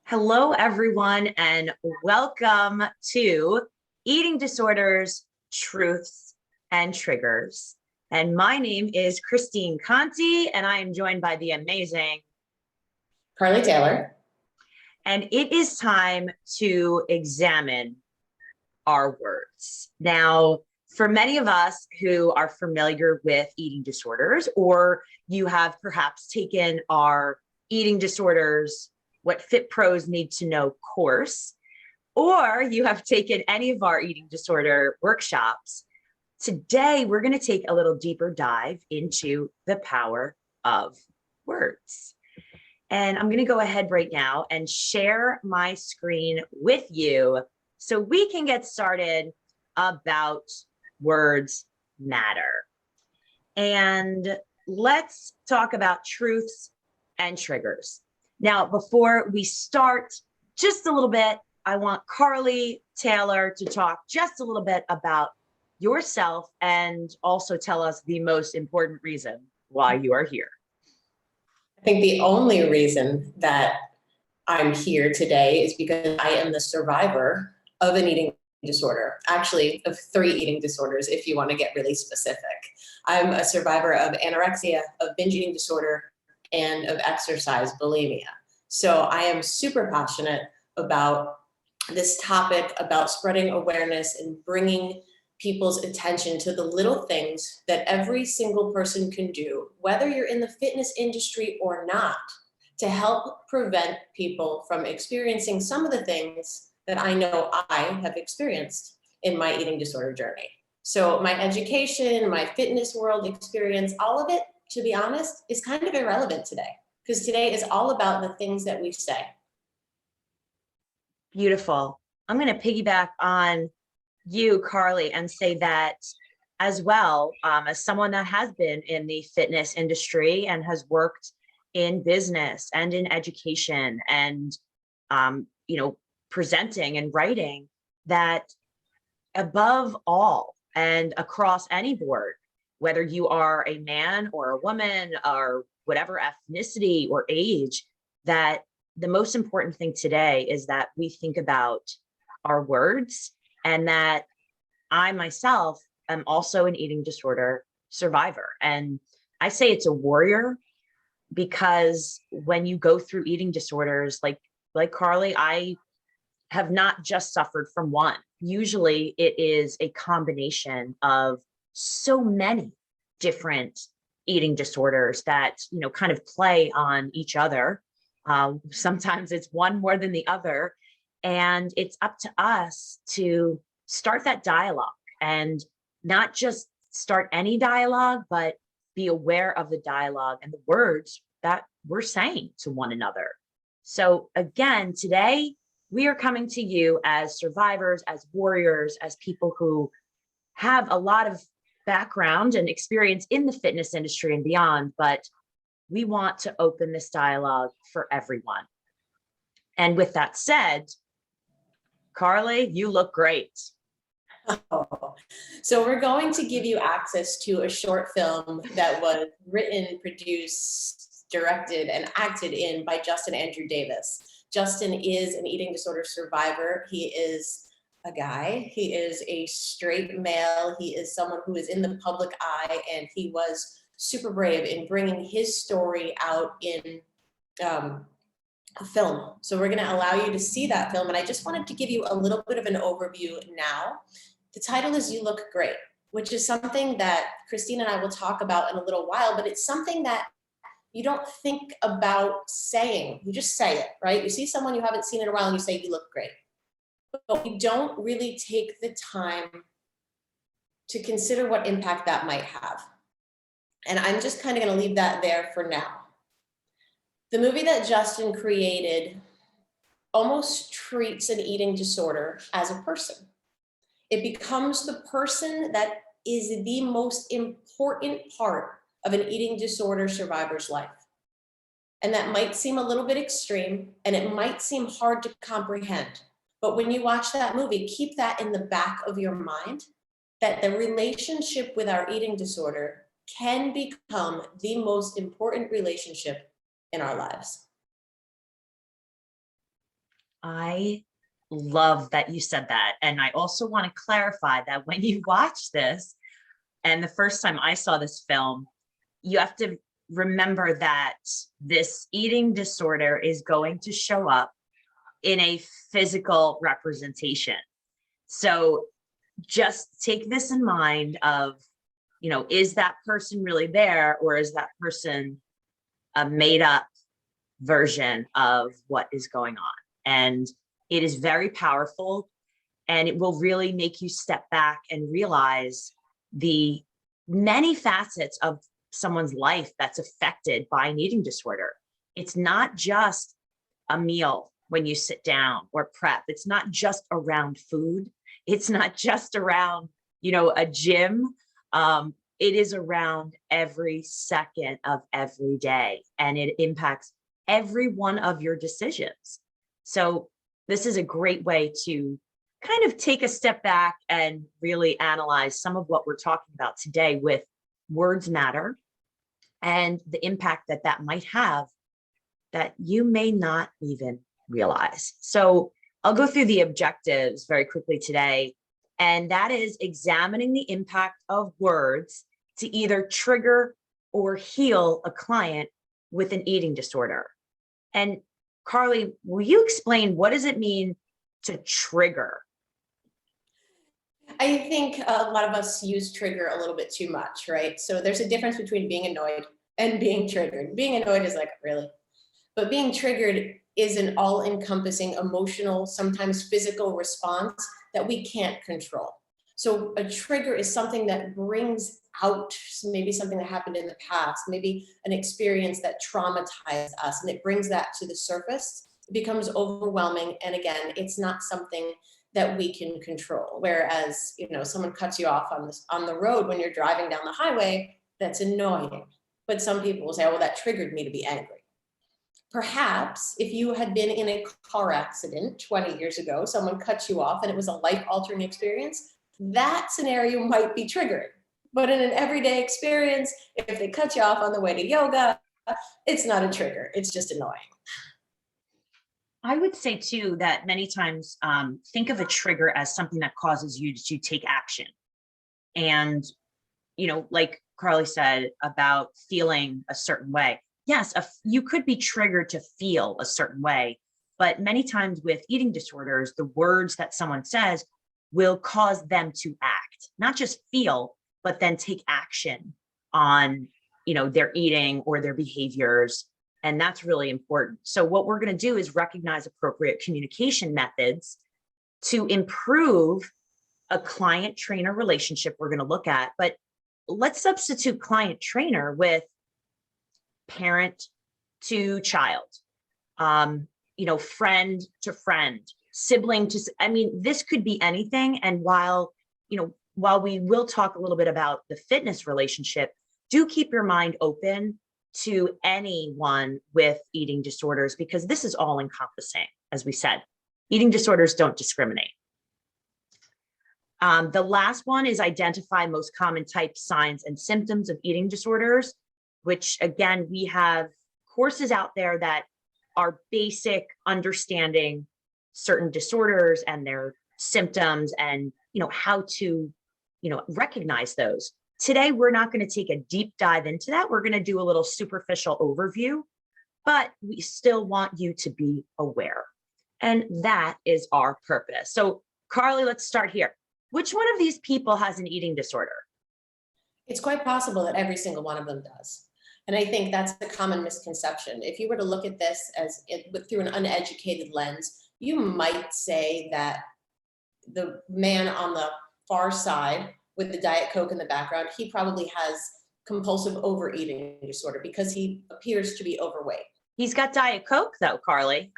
Hello, everyone, and welcome to Eating Disorders, Truths, and Triggers. And my name is Christine Conti, and I am joined by the amazing Carly Taylor. And it is time to examine our words. Now, for many of us who are familiar with eating disorders, or you have perhaps taken our eating disorders, what Fit Pros Need to Know course, or you have taken any of our eating disorder workshops, today we're going to take a little deeper dive into the power of words. And I'm going to go ahead right now and share my screen with you so we can get started about words matter. And let's talk about truths and triggers. Now, before we start, just a little bit, I want Carly Taylor to talk just a little bit about yourself and also tell us the most important reason why you are here. I think the only reason that I'm here today is because I am the survivor of an eating disorder, actually of 3 eating disorders, if you want to get really specific. I'm a survivor of anorexia, of binge eating disorder, and of exercise bulimia. So I am super passionate about this topic, about spreading awareness and bringing people's attention to the little things that every single person can do, whether you're in the fitness industry or not, to help prevent people from experiencing some of the things that I know I have experienced in my eating disorder journey. So my education, my fitness world experience, all of it, to be honest, is kind of irrelevant today, because today is all about the things that we say. Beautiful. I'm going to piggyback on you, Carly, and say that as well, as someone that has been in the fitness industry and has worked in business and in education and, presenting and writing, that above all and across any board, whether you are a man or a woman or whatever ethnicity or age, that the most important thing today is that we think about our words, and that I myself am also an eating disorder survivor. And I say it's a warrior because when you go through eating disorders, like Carly, I have not just suffered from one. Usually it is a combination of so many different eating disorders that, kind of play on each other. Sometimes it's one more than the other. And it's up to us to start that dialogue, and not just start any dialogue, but be aware of the dialogue and the words that we're saying to one another. So again, today we are coming to you as survivors, as warriors, as people who have a lot of background and experience in the fitness industry and beyond, but we want to open this dialogue for everyone. And with that said, Carly, you look great. Oh. So we're going to give you access to a short film that was written, produced, directed, and acted in by Justin Andrew Davis. Justin is an eating disorder survivor. He is a guy. He is a straight male. He is someone who is in the public eye, and he was super brave in bringing his story out in a film. So we're going to allow you to see that film. And I just wanted to give you a little bit of an overview now. The title is You Look Great, which is something that Christine and I will talk about in a little while, but it's something that you don't think about saying. You just say it, right? You see someone you haven't seen in a while and you say, you look great. But we don't really take the time to consider what impact that might have. And I'm just kind of going to leave that there for now. The movie that Justin created almost treats an eating disorder as a person. It becomes the person that is the most important part of an eating disorder survivor's life. And that might seem a little bit extreme, and it might seem hard to comprehend. But when you watch that movie, keep that in the back of your mind, that the relationship with our eating disorder can become the most important relationship in our lives. I love that you said that. And I also want to clarify that when you watch this, and the first time I saw this film, you have to remember that this eating disorder is going to show up in a physical representation. So just take this in mind of, is that person really there, or is that person a made up version of what is going on? And it is very powerful, and it will really make you step back and realize the many facets of someone's life that's affected by an eating disorder. It's not just a meal when you sit down or prep. It's not just around food. It's not just around, a gym. It is around every second of every day, and it impacts every one of your decisions. So this is a great way to kind of take a step back and really analyze some of what we're talking about today with words matter and the impact that that might have that you may not even realize. So I'll go through the objectives very quickly today, and that is examining the impact of words to either trigger or heal a client with an eating disorder. And Carly, will you explain what does it mean to trigger? I think a lot of us use trigger a little bit too much, right? So there's a difference between being annoyed and being triggered. Being annoyed is like, really? But being triggered is an all-encompassing emotional, sometimes physical response that we can't control. So a trigger is something that brings out maybe something that happened in the past, maybe an experience that traumatized us, and it brings that to the surface. It becomes overwhelming. And again, it's not something that we can control. Whereas, someone cuts you off on the road when you're driving down the highway, that's annoying. But some people will say, oh, well, that triggered me to be angry. Perhaps if you had been in a car accident 20 years ago, someone cut you off and it was a life-altering experience, that scenario might be triggered. But in an everyday experience, if they cut you off on the way to yoga, it's not a trigger, it's just annoying. I would say too that many times think of a trigger as something that causes you to take action. And, like Carly said about feeling a certain way. Yes, you could be triggered to feel a certain way, but many times with eating disorders, the words that someone says will cause them to act, not just feel, but then take action on, their eating or their behaviors. And that's really important. So what we're going to do is recognize appropriate communication methods to improve a client trainer relationship we're going to look at, but let's substitute client trainer with parent to child, friend to friend, sibling to, this could be anything. And while we will talk a little bit about the fitness relationship, do keep your mind open to anyone with eating disorders, because this is all encompassing. As we said, eating disorders don't discriminate. The last one is identify most common types, signs, and symptoms of eating disorders, which again, we have courses out there that are basic understanding certain disorders and their symptoms and, how to, recognize those. Today, we're not going to take a deep dive into that. We're going to do a little superficial overview, but we still want you to be aware. And that is our purpose. So Carly, let's start here. Which one of these people has an eating disorder? It's quite possible that every single one of them does. And I think that's the common misconception. If you were to look at this through an uneducated lens, you might say that the man on the far side with the Diet Coke in the background, he probably has compulsive overeating disorder because he appears to be overweight. He's got Diet Coke though, Carly.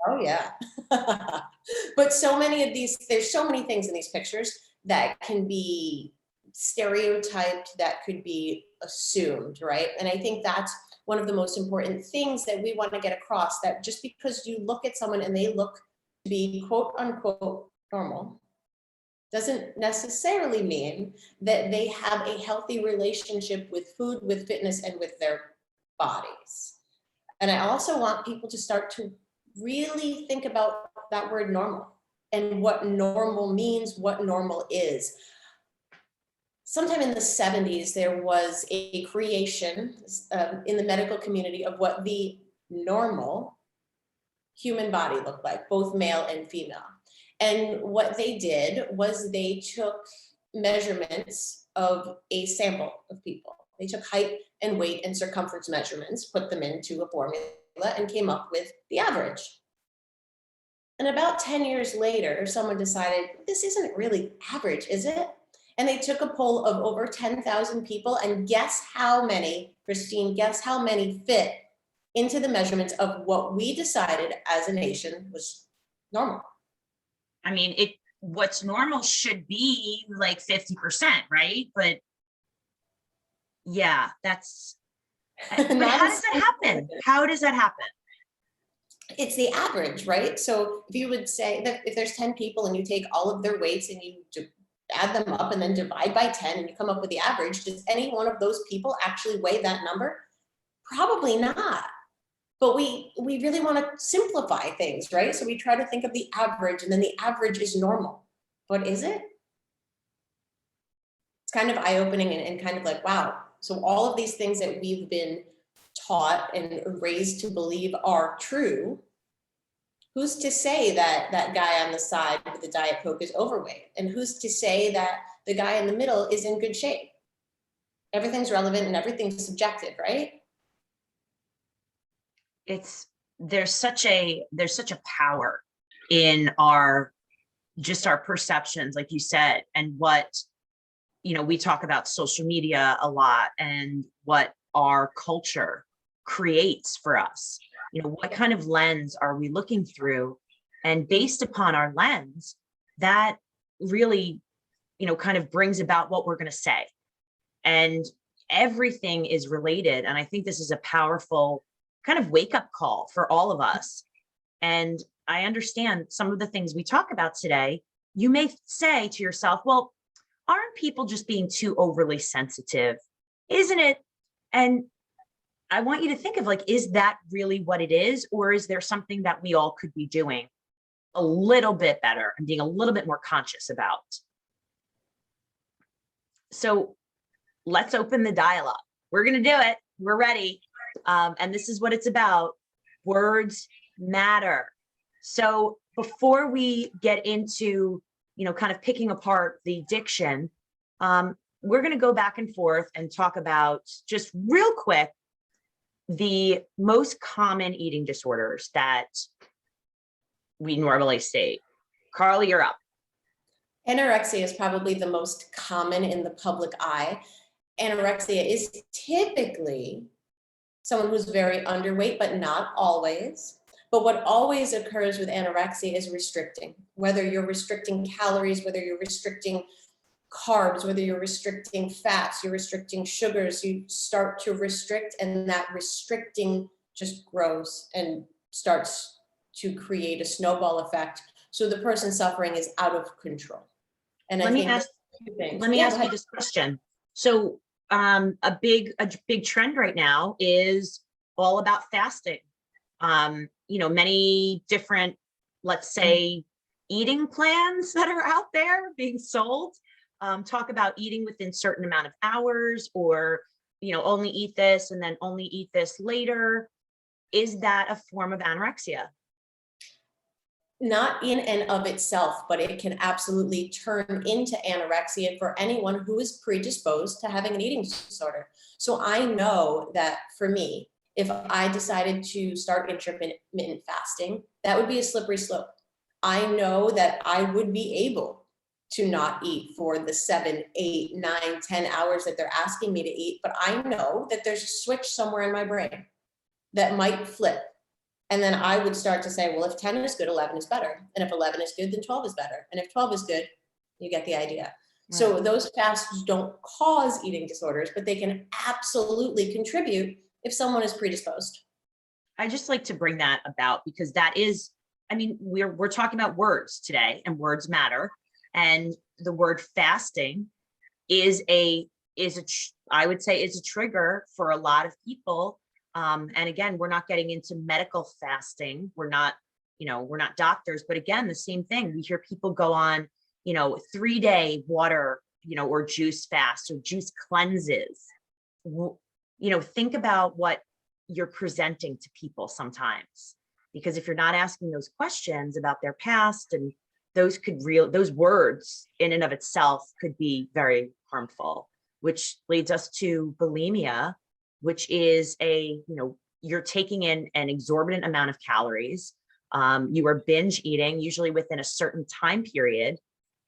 Oh yeah. But there's so many things in these pictures that can be stereotyped, that could be assumed, right? And I think that's one of the most important things that we want to get across, that just because you look at someone and they look to be quote unquote normal, doesn't necessarily mean that they have a healthy relationship with food, with fitness, and with their bodies. And I also want people to start to really think about that word normal and what normal means, what normal is. Sometime in the 70s, there was a creation in the medical community of what the normal human body looked like, both male and female. And what they did was they took measurements of a sample of people. They took height and weight and circumference measurements, put them into a formula, and came up with the average. And about 10 years later, someone decided, this isn't really average, is it? And they took a poll of over 10,000 people, and guess how many, Christine, guess how many fit into the measurements of what we decided as a nation was normal. I mean, what's normal should be like 50%, right? But yeah, but how does that happen? How does that happen? It's the average, right? So if you would say that if there's 10 people and you take all of their weights and you add them up and then divide by 10 and you come up with the average, does any one of those people actually weigh that number? Probably not. But we really want to simplify things, right? So we try to think of the average, and then the average is normal. But is it? It's kind of eye-opening and kind of like, wow. So all of these things that we've been taught and raised to believe are true, who's to say that that guy on the side with the Diet Coke is overweight? And who's to say that the guy in the middle is in good shape? Everything's relevant and everything's subjective, right? There's such a power in our perceptions, like you said, and what, we talk about social media a lot and what our culture creates for us. What kind of lens are we looking through? And based upon our lens, that really, kind of brings about what we're going to say. And everything is related. And I think this is a powerful kind of wake up call for all of us. And I understand some of the things we talk about today. You may say to yourself, well, aren't people just being too overly sensitive? Isn't it? And I want you to think of, like, is that really what it is? Or is there something that we all could be doing a little bit better and being a little bit more conscious about? So let's open the dialogue. We're going to do it. We're ready. And this is what it's about. Words matter. So before we get into, kind of picking apart the diction, we're going to go back and forth and talk about, just real quick, the most common eating disorders that we normally see. Carly, you're up. Anorexia is probably the most common in the public eye. Anorexia is typically someone who's very underweight, but not always. But what always occurs with anorexia is restricting, whether you're restricting calories, whether you're restricting carbs, whether you're restricting fats, you're restricting sugars, you start to restrict, and that restricting just grows and starts to create a snowball effect. So the person suffering is out of control. And let me ask you this question. So a big trend right now is all about fasting. Many different, let's say, eating plans that are out there being sold. Talk about eating within certain amount of hours, or, only eat this and then only eat this later. Is that a form of anorexia? Not in and of itself, but it can absolutely turn into anorexia for anyone who is predisposed to having an eating disorder. So I know that for me, if I decided to start intermittent fasting, that would be a slippery slope. I know that I would be able to not eat for the 7, 8, 9, 10 hours that they're asking me to eat, but I know that there's a switch somewhere in my brain that might flip. And then I would start to say, well, if 10 is good, 11 is better. And if 11 is good, then 12 is better. And if 12 is good, you get the idea. Right. So those fasts don't cause eating disorders, but they can absolutely contribute if someone is predisposed. I just like to bring that about because that is, we're talking about words today, and words matter. And the word fasting is I would say is a trigger for a lot of people. And again, we're not getting into medical fasting. We're not, we're not doctors, but again, the same thing. We hear people go on, 3-day water, or juice fast or juice cleanses. Think about what you're presenting to people sometimes, because if you're not asking those questions about their past, and those words in and of itself could be very harmful, which leads us to bulimia, which is you're taking in an exorbitant amount of calories. You are binge eating, usually within a certain time period,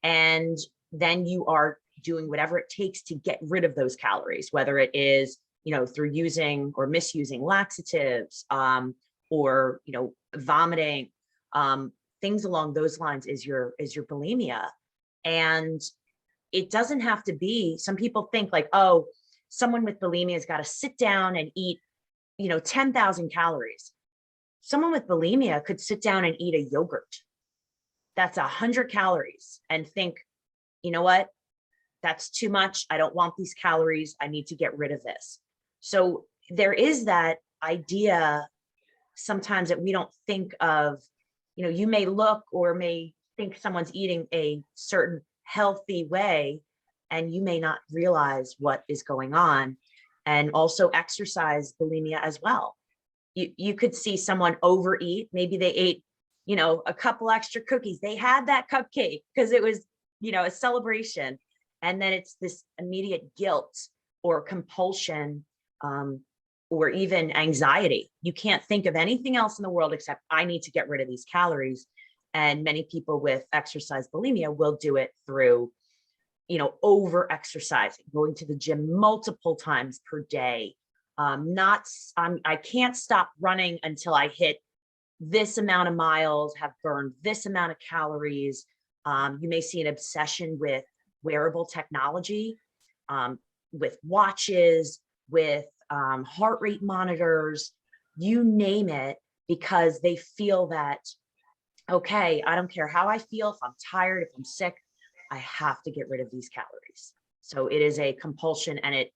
and then you are doing whatever it takes to get rid of those calories, whether it is, through using or misusing laxatives, or, vomiting, things along those lines is your bulimia. And it doesn't have to be, some people think like, oh, someone with bulimia has got to sit down and eat, 10,000 calories. Someone with bulimia could sit down and eat a yogurt that's 100 calories and think, you know what, that's too much. I don't want these calories. I need to get rid of this. So there is that idea sometimes that we don't think of, you may look or may think someone's eating a certain healthy way, and you may not realize what is going on. And also exercise bulimia as well. You could see someone overeat. Maybe they ate, a couple extra cookies. They had that cupcake because it was, a celebration. And then it's this immediate guilt or compulsion, or even anxiety. You can't think of anything else in the world except I need to get rid of these calories. And many people with exercise bulimia will do it through, over exercising, going to the gym multiple times per day. I can't stop running until I hit this amount of miles, have burned this amount of calories. You may see an obsession with wearable technology, with watches, with heart rate monitors, you name it, because they feel that, okay, I don't care how I feel, if I'm tired, if I'm sick, I have to get rid of these calories. So it is a compulsion and it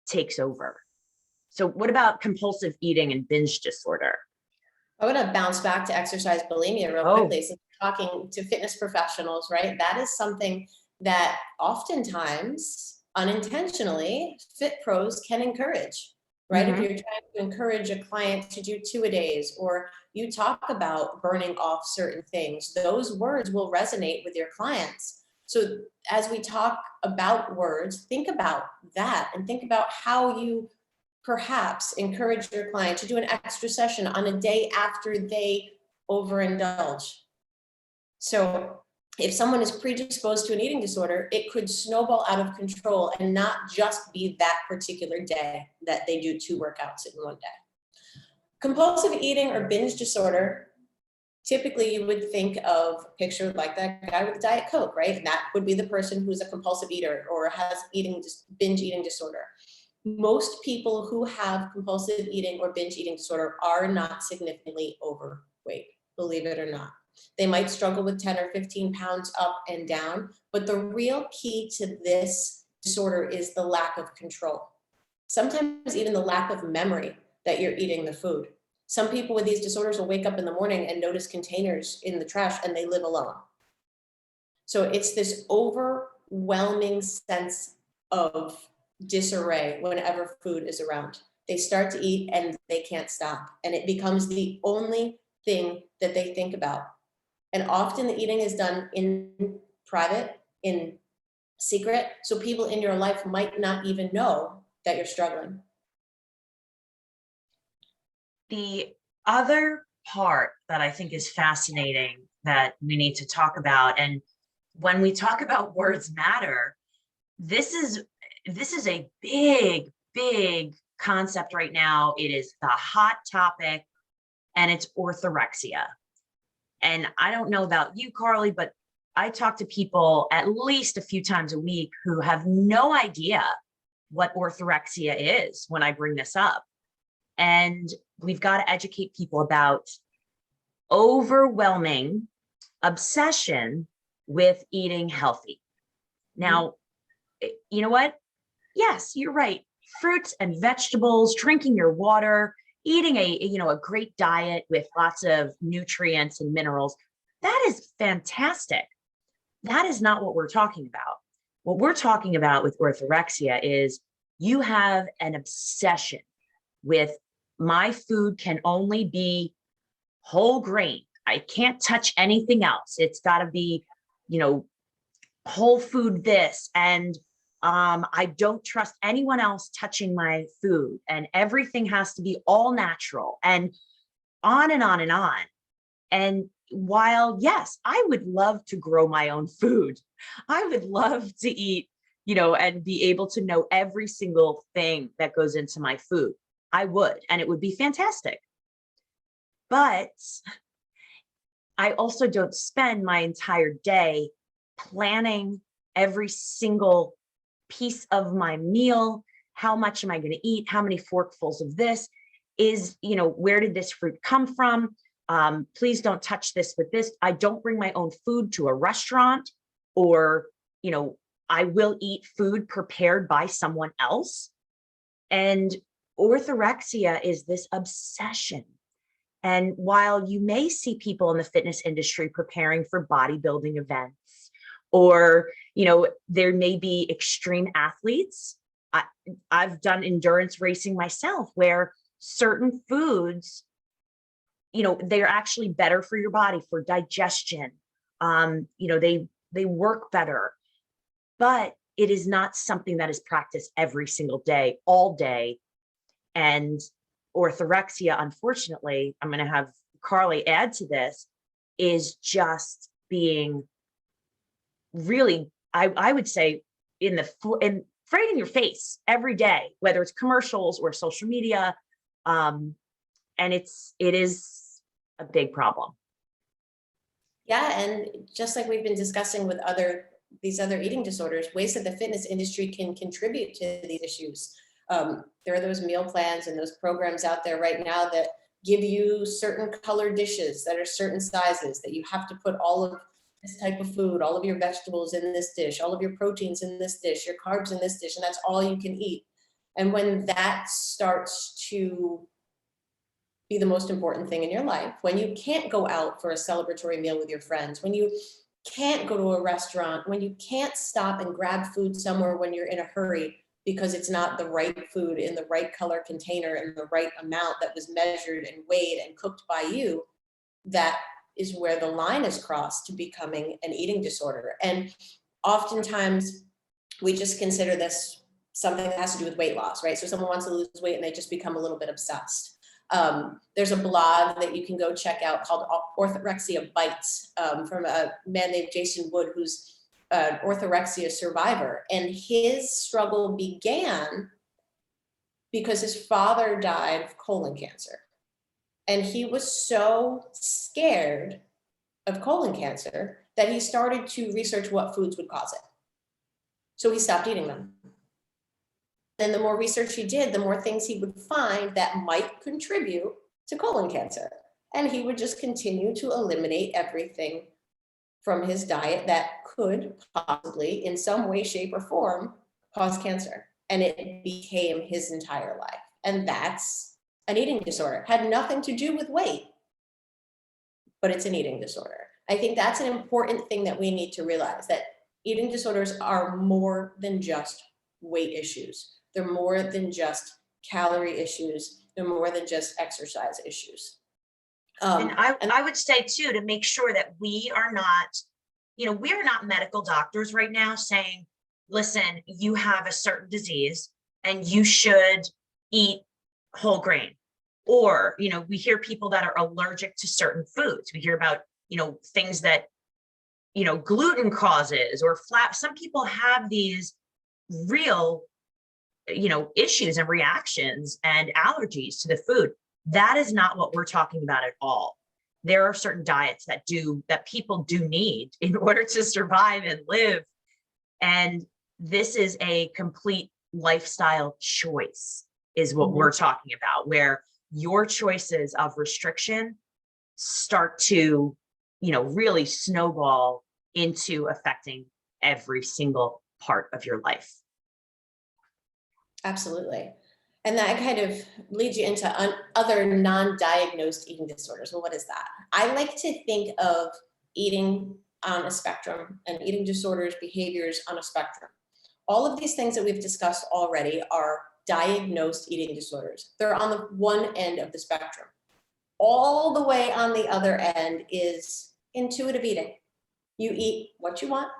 takes over. So what about compulsive eating and binge disorder? I want to bounce back to exercise bulimia real quickly. So talking to fitness professionals, right? That is something that oftentimes unintentionally fit pros can encourage, right? Mhm. If you're trying to encourage a client to do 2-a-days, or you talk about burning off certain things, those words will resonate with your clients. So as we talk about words, think about that and think about how you perhaps encourage your client to do an extra session on a day after they overindulge. So if someone is predisposed to an eating disorder, it could snowball out of control and not just be that particular day that they do 2 workouts in one day. Compulsive eating or binge disorder, typically you would think of a picture like that guy with Diet Coke, right? And that would be the person who's a compulsive eater or has binge eating disorder. Most people who have compulsive eating or binge eating disorder are not significantly overweight, believe it or not. They might struggle with 10 or 15 pounds up and down, but the real key to this disorder is the lack of control. Sometimes even the lack of memory that you're eating the food. Some people with these disorders will wake up in the morning and notice containers in the trash and they live alone. So it's this overwhelming sense of disarray whenever food is around. They start to eat and they can't stop, and it becomes the only thing that they think about. And often the eating is done in private, in secret, so people in your life might not even know that you're struggling. The other part that I think is fascinating that we need to talk about, and when we talk about words matter, this is a big concept right now. It is the hot topic, and it's orthorexia. And I don't know about you, Carly, but I talk to people at least a few times a week who have no idea what orthorexia is when I bring this up. And we've got to educate people about overwhelming obsession with eating healthy. Now, you know what? Yes, you're right. Fruits and vegetables, drinking your water, eating a great diet with lots of nutrients and minerals, that is fantastic. That is not what we're talking about. What we're talking about with orthorexia is you have an obsession with, my food can only be whole grain. I can't touch anything else. It's got to be, you know, whole food this. And I don't trust anyone else touching my food. And everything has to be all natural, and on and on and on. And while, yes, I would love to grow my own food, I would love to eat, and be able to know every single thing that goes into my food. I would, and it would be fantastic. But I also don't spend my entire day planning every single piece of my meal. How much am I going to eat? How many forkfuls of this is, where did this fruit come from? Please don't touch this with this. I don't bring my own food to a restaurant, or, I will eat food prepared by someone else. And orthorexia is this obsession. And while you may see people in the fitness industry preparing for bodybuilding events, or, there may be extreme athletes. I've done endurance racing myself, where certain foods, they're actually better for your body, for digestion. They work better, but it is not something that is practiced every single day, all day. And orthorexia, unfortunately, I'm going to have Carly add to this, is just being really, I would say, in right in your face every day, whether it's commercials or social media. And it is a big problem. Yeah, and just like we've been discussing with these other eating disorders, ways that the fitness industry can contribute to these issues. There are those meal plans and those programs out there right now that give you certain color dishes that are certain sizes, that you have to put all of this type of food, all of your vegetables in this dish, all of your proteins in this dish, your carbs in this dish, and that's all you can eat. And when that starts to be the most important thing in your life, when you can't go out for a celebratory meal with your friends, when you can't go to a restaurant, when you can't stop and grab food somewhere when you're in a hurry because it's not the right food in the right color container and the right amount that was measured and weighed and cooked by you, that is where the line is crossed to becoming an eating disorder. And oftentimes we just consider this something that has to do with weight loss, right? So someone wants to lose weight and they just become a little bit obsessed. There's a blog that you can go check out called Orthorexia Bites, from a man named Jason Wood, who's an orthorexia survivor. And his struggle began because his father died of colon cancer. And he was so scared of colon cancer that he started to research what foods would cause it. So he stopped eating them. And the more research he did, the more things he would find that might contribute to colon cancer. And he would just continue to eliminate everything from his diet that could possibly, in some way, shape, or form, cause cancer. And it became his entire life. And that's an eating disorder. Had nothing to do with weight, but it's an eating disorder. I think that's an important thing that we need to realize, that eating disorders are more than just weight issues. They're more than just calorie issues. They're more than just exercise issues. And I would say too, to make sure that we are not medical doctors right now saying, listen, you have a certain disease and you should eat whole grain. Or, we hear people that are allergic to certain foods. We hear about, things that, gluten causes, or some people have these real, issues and reactions and allergies to the food. That is not what we're talking about at all. There are certain diets that people do need in order to survive and live. And this is a complete lifestyle choice, is what we're talking about, where your choices of restriction start to, really snowball into affecting every single part of your life. Absolutely. And that kind of leads you into other non-diagnosed eating disorders. Well, what is that? I like to think of eating on a spectrum and eating disorders, behaviors on a spectrum. All of these things that we've discussed already are diagnosed eating disorders. They're on the one end of the spectrum. All the way on the other end is intuitive eating. You eat what you want,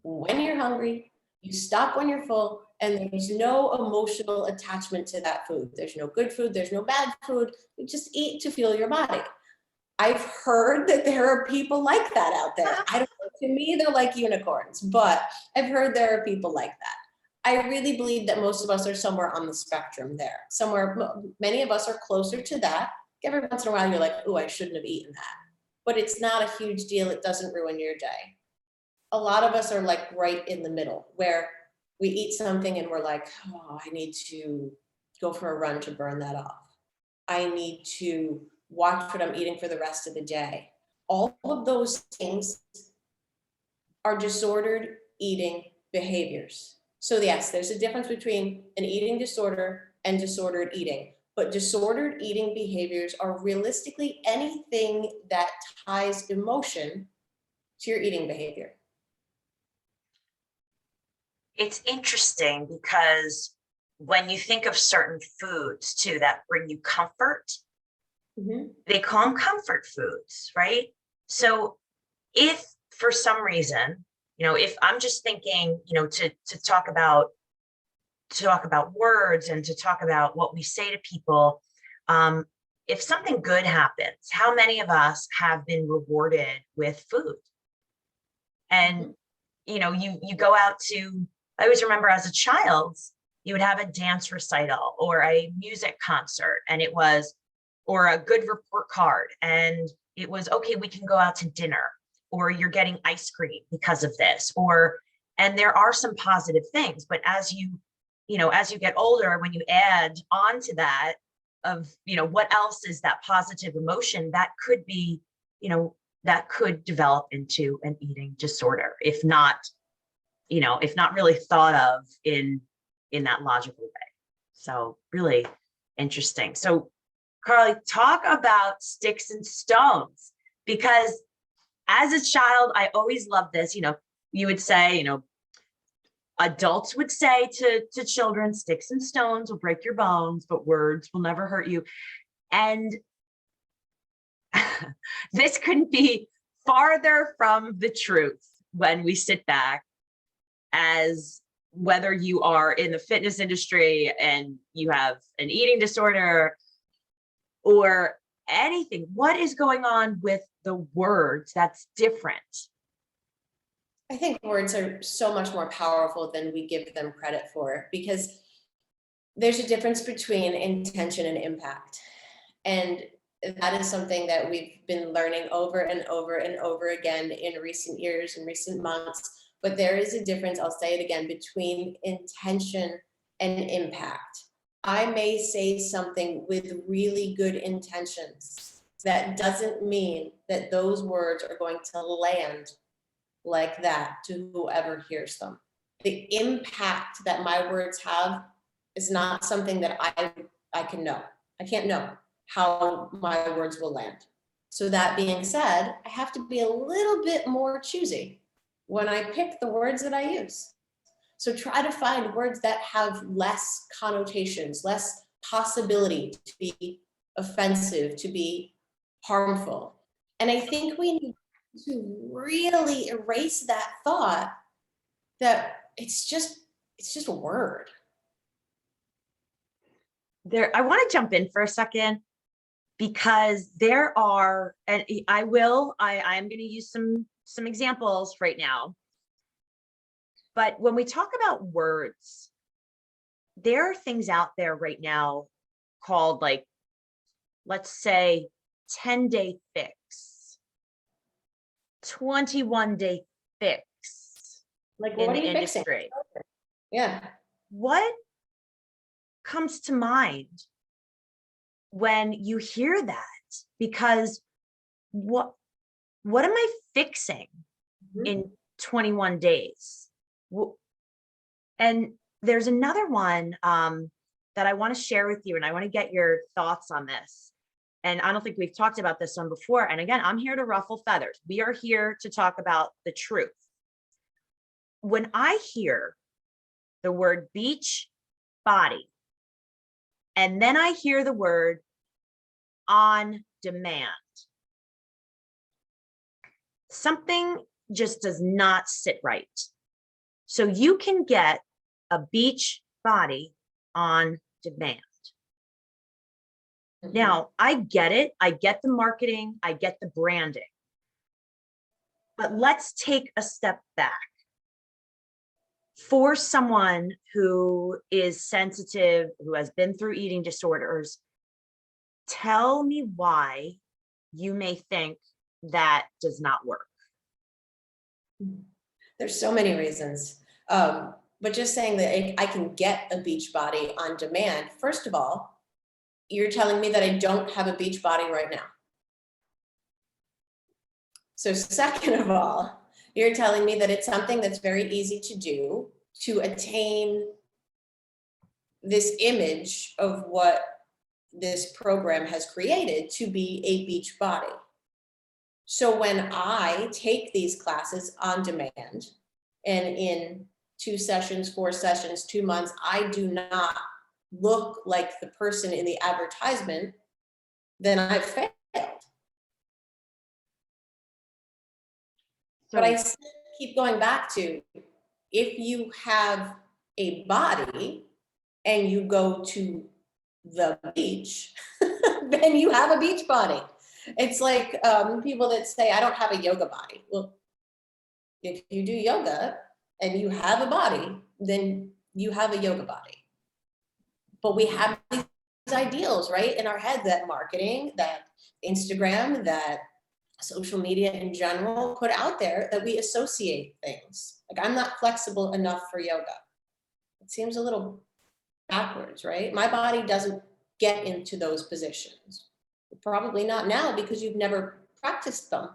when you're hungry, you stop when you're full, and there's no emotional attachment to that food. There's no good food, there's no bad food. You just eat to fuel your body. I've heard that there are people like that out there. I don't know, to me, they're like unicorns, but I've heard there are people like that. I really believe that most of us are somewhere on the spectrum there. Somewhere, many of us are closer to that. Every once in a while, you're like, oh, I shouldn't have eaten that. But it's not a huge deal. It doesn't ruin your day. A lot of us are like right in the middle where we eat something and we're like, oh, I need to go for a run to burn that off. I need to watch what I'm eating for the rest of the day. All of those things are disordered eating behaviors. So yes, there's a difference between an eating disorder and disordered eating, but disordered eating behaviors are realistically anything that ties emotion to your eating behavior. It's interesting because when you think of certain foods too that bring you comfort, they call them comfort foods, right? So if for some reason, if I'm just thinking, to talk about words and to talk about what we say to people, if something good happens, how many of us have been rewarded with food? And you go out to, I always remember as a child, you would have a dance recital or a music concert, and it was, or a good report card, and it was, okay, we can go out to dinner, or you're getting ice cream because of this, and there are some positive things, but as you get older, when you add on to that of, what else is that positive emotion that could be, that could develop into an eating disorder, if not really thought of in that logical way. So really interesting. So Carly, talk about sticks and stones, because as a child, I always loved this. You would say, adults would say to children, sticks and stones will break your bones, but words will never hurt you. And this couldn't be farther from the truth when we sit back, as whether you are in the fitness industry and you have an eating disorder or anything. What is going on with the words that's different? I think words are so much more powerful than we give them credit for, because there's a difference between intention and impact. And that is something that we've been learning over and over and over again in recent years and recent months. But there is a difference, I'll say it again, between intention and impact. I may say something with really good intentions. That doesn't mean that those words are going to land like that to whoever hears them. The impact that my words have is not something that I can know. I can't know how my words will land. So that being said, I have to be a little bit more choosy when I pick the words that I use. So try to find words that have less connotations, less possibility to be offensive, to be harmful. And I think we need to really erase that thought that it's just a word. I want to jump in for a second, because there are, and I am going to use some examples right now. But when we talk about words, there are things out there right now called, like, let's say 10-day fix, 21-day fix, Like, in what the are you industry. fixing? Yeah. What comes to mind when you hear that? Because what am I fixing in 21 days? And there's another one. that I want to share with you, and I want to get your thoughts on this. And I don't think we've talked about this one before. And again, I'm here to ruffle feathers. We are here to talk about the truth. When I hear the word beach body, and then I hear the word on demand, something just does not sit right. So you can get a beach body on demand. Now, I get it. I get the marketing. I get the branding. But let's take a step back. For someone who is sensitive, who has been through eating disorders, tell me why you may think that does not work. There's so many reasons. But just saying that I can get a beach body on demand, first of all, you're telling me that I don't have a beach body right now. So second of all, you're telling me that it's something that's very easy to do to attain this image of what this program has created to be a beach body. So when I take these classes on demand, and in 2 sessions, 4 sessions, 2 months, I do not look like the person in the advertisement, then I've failed. But I still keep going back to, if you have a body and you go to the beach, then you have a beach body. It's like people that say, I don't have a yoga body. Well, if you do yoga and you have a body, then you have a yoga body. But we have these ideals, right, in our head, that marketing, that Instagram, that social media in general put out there, that we associate things. Like, I'm not flexible enough for yoga. It seems a little backwards, right? My body doesn't get into those positions. Probably not now, because you've never practiced them.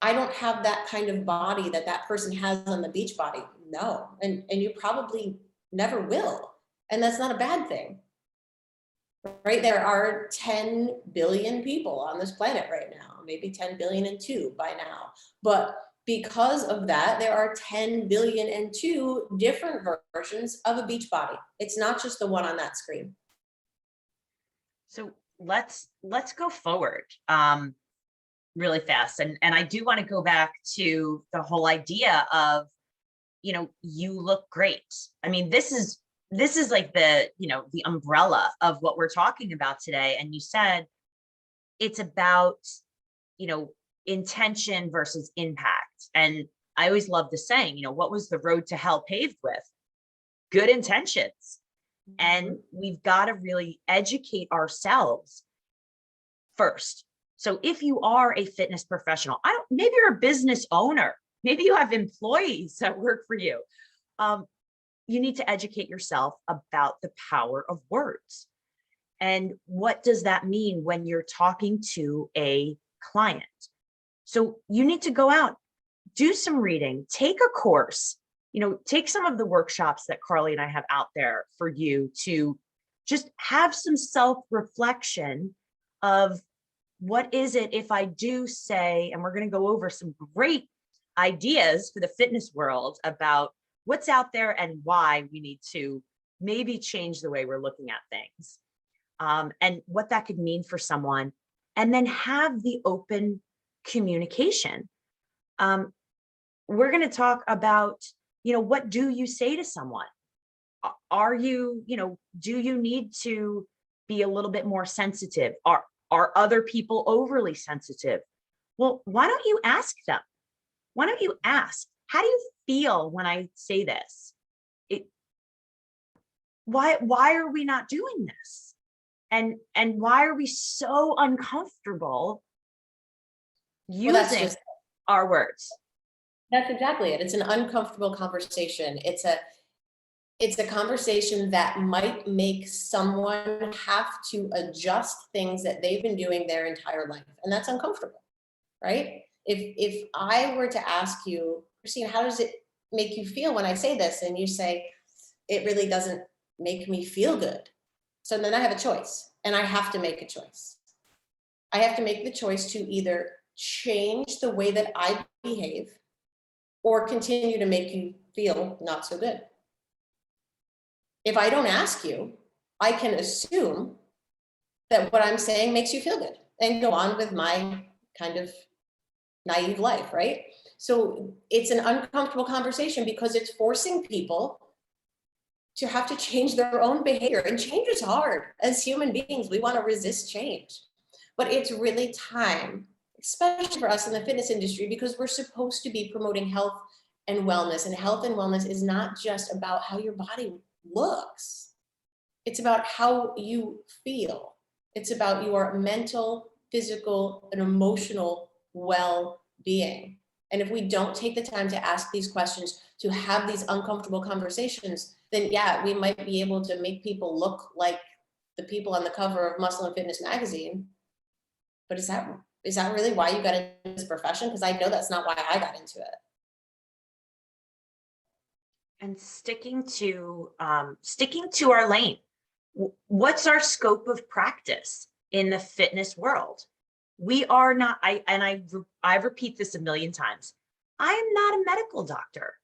I don't have that kind of body that that person has on the beach body. No, and you probably never will. And that's not a bad thing, right? There are 10 billion people on this planet right now, maybe 10 billion and 2 by now. But because of that, there are 10 billion and 2 different versions of a beach body. It's not just the one on that screen. So let's go forward really fast. And I do want to go back to the whole idea of, you look great. I mean, this is like the umbrella of what we're talking about today. And you said it's about, intention versus impact. And I always love the saying, what was the road to hell paved with? Good intentions. And we've got to really educate ourselves first. So if you are a fitness professional, maybe you're a business owner, maybe you have employees that work for you. You need to educate yourself about the power of words. And what does that mean when you're talking to a client? So you need to go out, do some reading, take a course, take some of the workshops that Carly and I have out there for you to just have some self-reflection of, what is it if I do say, and we're going to go over some great ideas for the fitness world about what's out there and why we need to maybe change the way we're looking at things, and what that could mean for someone, and then have the open communication. We're going to talk about, what do you say to someone? Are you, do you need to be a little bit more sensitive? Are other people overly sensitive? Well, why don't you ask them? Why don't you ask, how do you feel when I say this? Why are we not doing this? And why are we so uncomfortable using our words? That's exactly it. It's an uncomfortable conversation. It's a conversation that might make someone have to adjust things that they've been doing their entire life. And that's uncomfortable, right? If I were to ask you, Christine, how does it make you feel when I say this? And you say, it really doesn't make me feel good. So then I have a choice, and I have to make a choice. I have to make the choice to either change the way that I behave or continue to make you feel not so good. If I don't ask you, I can assume that what I'm saying makes you feel good and go on with my kind of naive life, right? So it's an uncomfortable conversation because it's forcing people to have to change their own behavior. And change is hard. As human beings, we want to resist change. But it's really time, especially for us in the fitness industry, because we're supposed to be promoting health and wellness. And health and wellness is not just about how your body looks. It's about how you feel. It's about your mental, physical, and emotional well-being. And if we don't take the time to ask these questions, to have these uncomfortable conversations, then yeah, we might be able to make people look like the people on the cover of Muscle and Fitness magazine. But is that really why you got into this profession? Because I know that's not why I got into it. And sticking to our lane. What's our scope of practice in the fitness world? We are not, I repeat this a million times. I am not a medical doctor.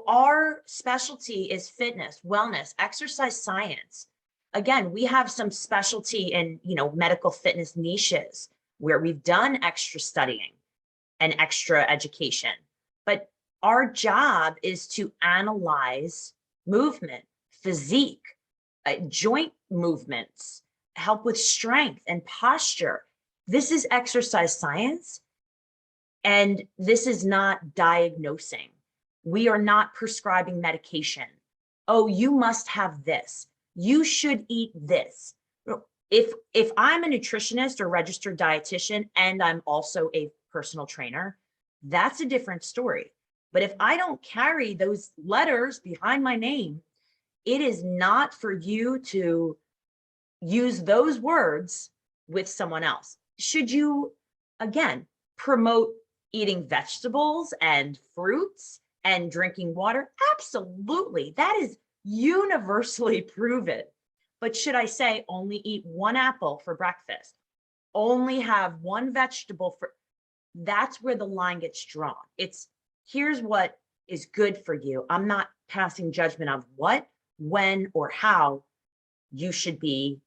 Our specialty is fitness, wellness, exercise science. Again, we have some specialty in, medical fitness niches where we've done extra studying and extra education. But our job is to analyze movement, physique, joint movements, help with strength and posture. This is exercise science, and this is not diagnosing. We are not prescribing medication. Oh, you must have this. You should eat this. If I'm a nutritionist or registered dietitian and I'm also a personal trainer, that's a different story. But if I don't carry those letters behind my name, it is not for you to use those words with someone else. Should you, again, promote eating vegetables and fruits and drinking water? Absolutely. That is universally proven. But should I say only eat one apple for breakfast? Only have one vegetable for, that's where the line gets drawn. It's here's what is good for you. I'm not passing judgment of what, when, or how you should be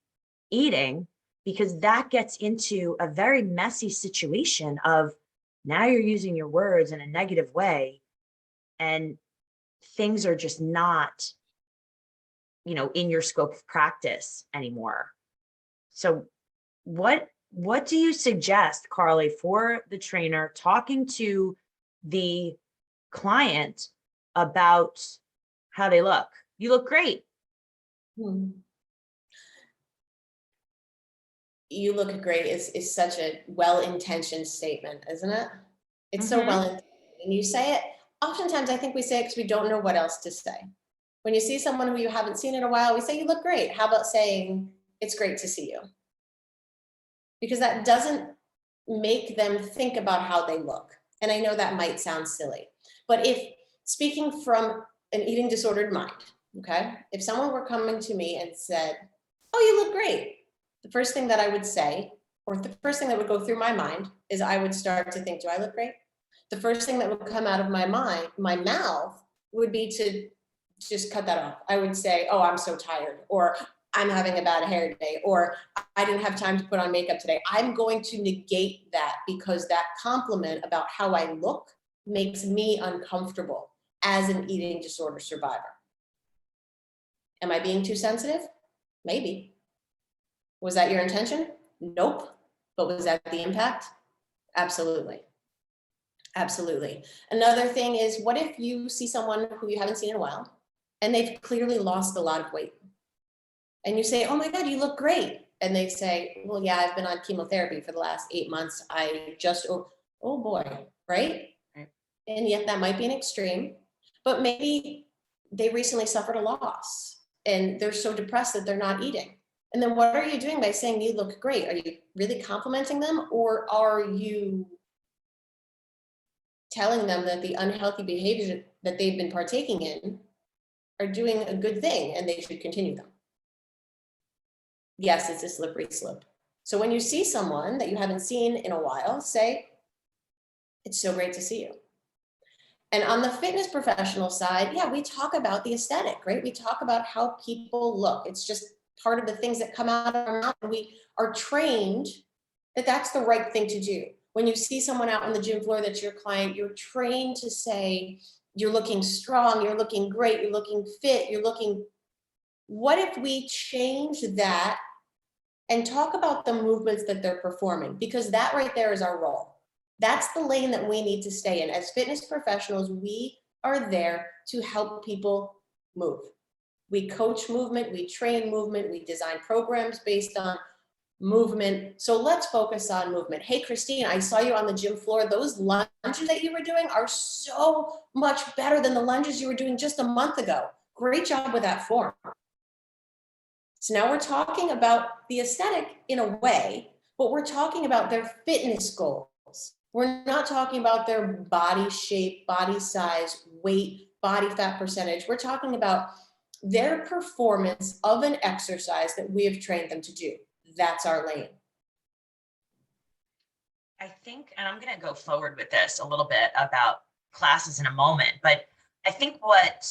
eating, because that gets into a very messy situation of now you're using your words in a negative way and things are just not, in your scope of practice anymore. So what do you suggest, Carly, for the trainer talking to the client about how they look? You look great. You look great is such a well-intentioned statement, isn't it? It's so well-intentioned. And you say it, oftentimes I think we say it because we don't know what else to say. When you see someone who you haven't seen in a while, we say, you look great. How about saying, it's great to see you? Because that doesn't make them think about how they look. And I know that might sound silly, but if speaking from an eating disordered mind, okay, if someone were coming to me and said, oh, you look great, the first thing that I would say, or the first thing that would go through my mind is I would start to think, do I look great? The first thing that would come out of my mouth would be to just cut that off. I would say, oh, I'm so tired, or I'm having a bad hair day, or I didn't have time to put on makeup today. I'm going to negate that because that compliment about how I look makes me uncomfortable as an eating disorder survivor. Am I being too sensitive? Maybe. Was that your intention? Nope. But was that the impact? Absolutely. Absolutely. Another thing is, what if you see someone who you haven't seen in a while and they've clearly lost a lot of weight? And you say, oh my God, you look great. And they say, well, yeah, I've been on chemotherapy for the last 8 months. I just, oh boy, right? And yet that might be an extreme, but maybe they recently suffered a loss and they're so depressed that they're not eating. And then what are you doing by saying you look great? Are you really complimenting them, or are you telling them that the unhealthy behaviors that they've been partaking in are doing a good thing and they should continue them. Yes, it's a slippery slope. So when you see someone that you haven't seen in a while, say, it's so great to see you. And on the fitness professional side, yeah, we talk about the aesthetic, right? We talk about how people look. It's just part of the things that come out of our mouth. We are trained that that's the right thing to do. When you see someone out on the gym floor that's your client, you're trained to say, you're looking strong, you're looking great, you're looking fit, you're looking. What if we change that and talk about the movements that they're performing? Because that right there is our role. That's the lane that we need to stay in. As fitness professionals, we are there to help people move. We coach movement, we train movement, we design programs based on movement. So let's focus on movement. Hey, Christine, I saw you on the gym floor. Those lunges that you were doing are so much better than the lunges you were doing just a month ago. Great job with that form. So now we're talking about the aesthetic in a way, but we're talking about their fitness goals. We're not talking about their body shape, body size, weight, body fat percentage. We're talking about their performance of an exercise that we have trained them to do. That's our lane. I think, and I'm going to go forward with this a little bit about classes in a moment, but I think what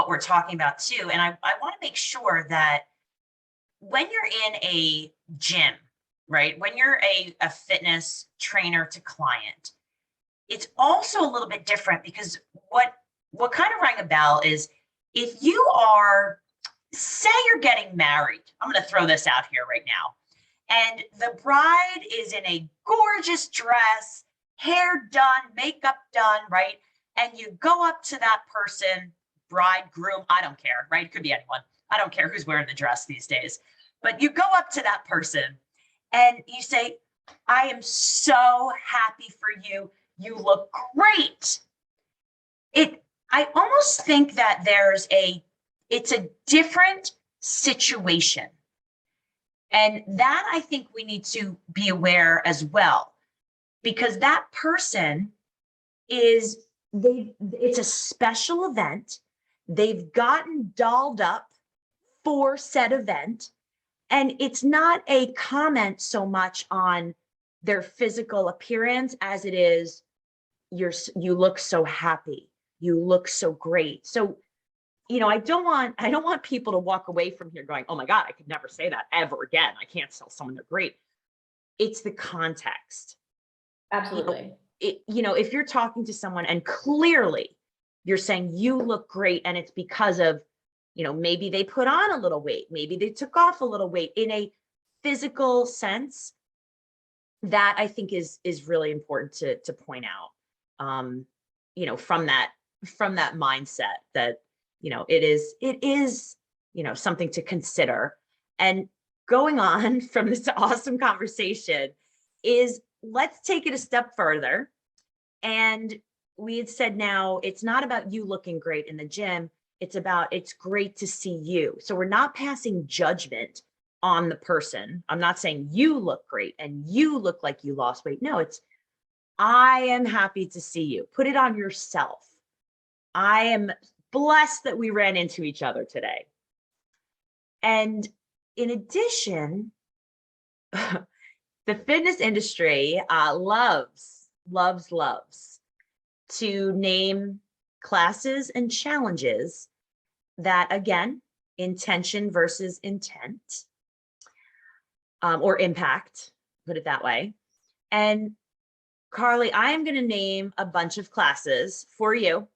we're talking about too, and I want to make sure that when you're in a gym, right, when you're a fitness trainer to client, it's also a little bit different, because what kind of rang a bell is, if you are, say you're getting married, I'm going to throw this out here right now, and the bride is in a gorgeous dress, hair done, makeup done, right? And you go up to that person, bride, groom, I don't care, right? It could be anyone. I don't care who's wearing the dress these days. But you go up to that person and you say, I am so happy for you. You look great. I almost think that it's a different situation. And that, I think we need to be aware as well, because that person it's a special event. They've gotten dolled up for said event. And it's not a comment so much on their physical appearance as it is, you look so happy. You look so great. So, I don't want people to walk away from here going, oh my God, I could never say that ever again. I can't tell someone they're great. It's the context. Absolutely. If you're talking to someone and clearly you're saying you look great, and it's because of, maybe they put on a little weight, maybe they took off a little weight in a physical sense, that I think is really important to point out, from that mindset that, it is, something to consider. And going on from this awesome conversation is, let's take it a step further. And we had said, now it's not about you looking great in the gym. It's great to see you. So we're not passing judgment on the person. I'm not saying you look great and you look like you lost weight. No, I am happy to see you. Put it on yourself. I am blessed that we ran into each other today. And in addition, the fitness industry loves to name classes and challenges that, again, intention versus intent, or impact, put it that way. And Carly, I am going to name a bunch of classes for you.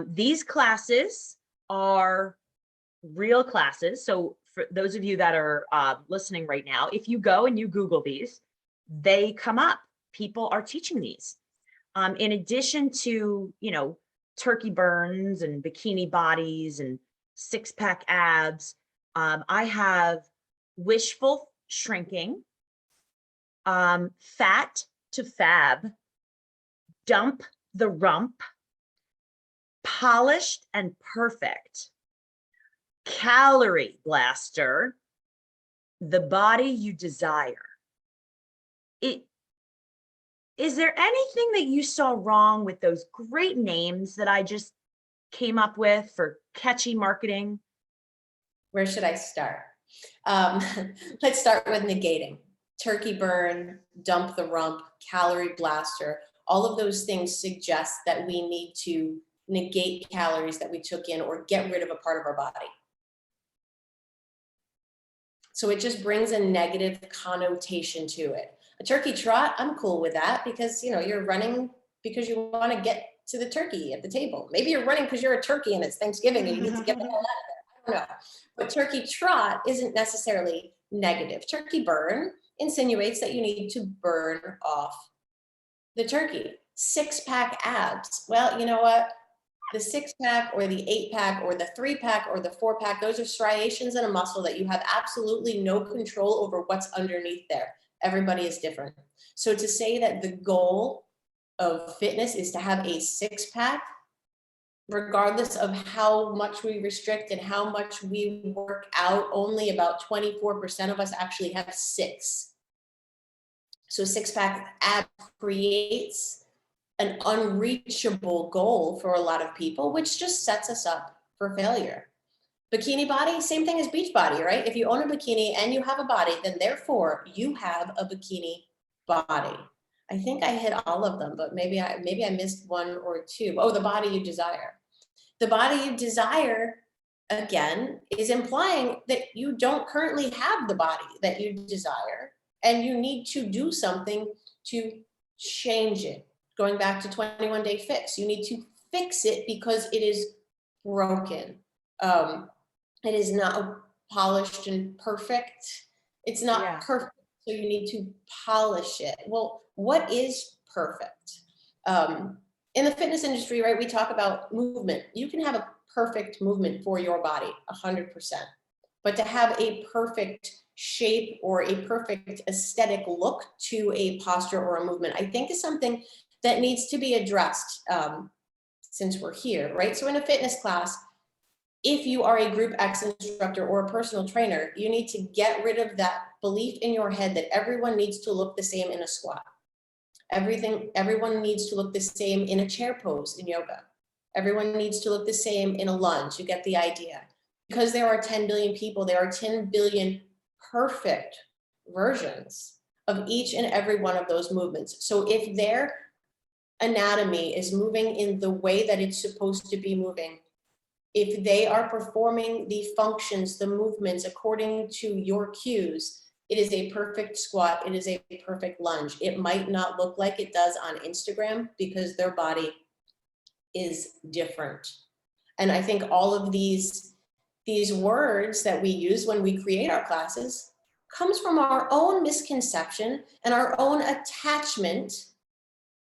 These classes are real classes. So for those of you that are listening right now, if you go and you Google these, they come up. People are teaching these. In addition to, turkey burns and bikini bodies and six-pack abs, I have wishful shrinking, fat to fab, dump the rump, polished and perfect, calorie blaster, the body you desire. Is there anything that you saw wrong with those great names that I just came up with for catchy marketing? Where should I start? Um, let's start with negating. Turkey burn, dump the rump, calorie blaster. All of those things suggest that we need to negate calories that we took in or get rid of a part of our body. So it just brings a negative connotation to it. A turkey trot, I'm cool with that because you're running because you want to get to the turkey at the table. Maybe you're running because you're a turkey and it's Thanksgiving and you need to get the hell out of there. I don't know. But turkey trot isn't necessarily negative. Turkey burn insinuates that you need to burn off the turkey. 6-pack abs. Well, you know what? The 6-pack or the 8-pack or the 3-pack or the 4-pack, those are striations in a muscle that you have absolutely no control over what's underneath there. Everybody is different. So to say that the goal of fitness is to have a 6-pack, regardless of how much we restrict and how much we work out, only about 24% of us actually have 6. So 6-pack ab creates an unreachable goal for a lot of people, which just sets us up for failure. Bikini body, same thing as beach body, right? If you own a bikini and you have a body, then therefore you have a bikini body. I think I hit all of them, but maybe I missed one or two. Oh, the body you desire. The body you desire, again, is implying that you don't currently have the body that you desire, and you need to do something to change it. Going back to 21-day fix, you need to fix it because it is broken. It is not polished and perfect. It's not perfect, so you need to polish it. Well, what is perfect? In the fitness industry, right, we talk about movement. You can have a perfect movement for your body, 100%. But to have a perfect shape or a perfect aesthetic look to a posture or a movement, I think is something that needs to be addressed since we're here, right? So in a fitness class, if you are a group X instructor or a personal trainer, you need to get rid of that belief in your head that everyone needs to look the same in a squat. Everyone needs to look the same in a chair pose in yoga. Everyone needs to look the same in a lunge. You get the idea. Because there are 10 billion people, there are 10 billion perfect versions of each and every one of those movements. So if their anatomy is moving in the way that it's supposed to be moving, if they are performing the functions, the movements according to your cues, it is a perfect squat, it is a perfect lunge. It might not look like it does on Instagram because their body is different. And I think all of these words that we use when we create our classes comes from our own misconception and our own attachment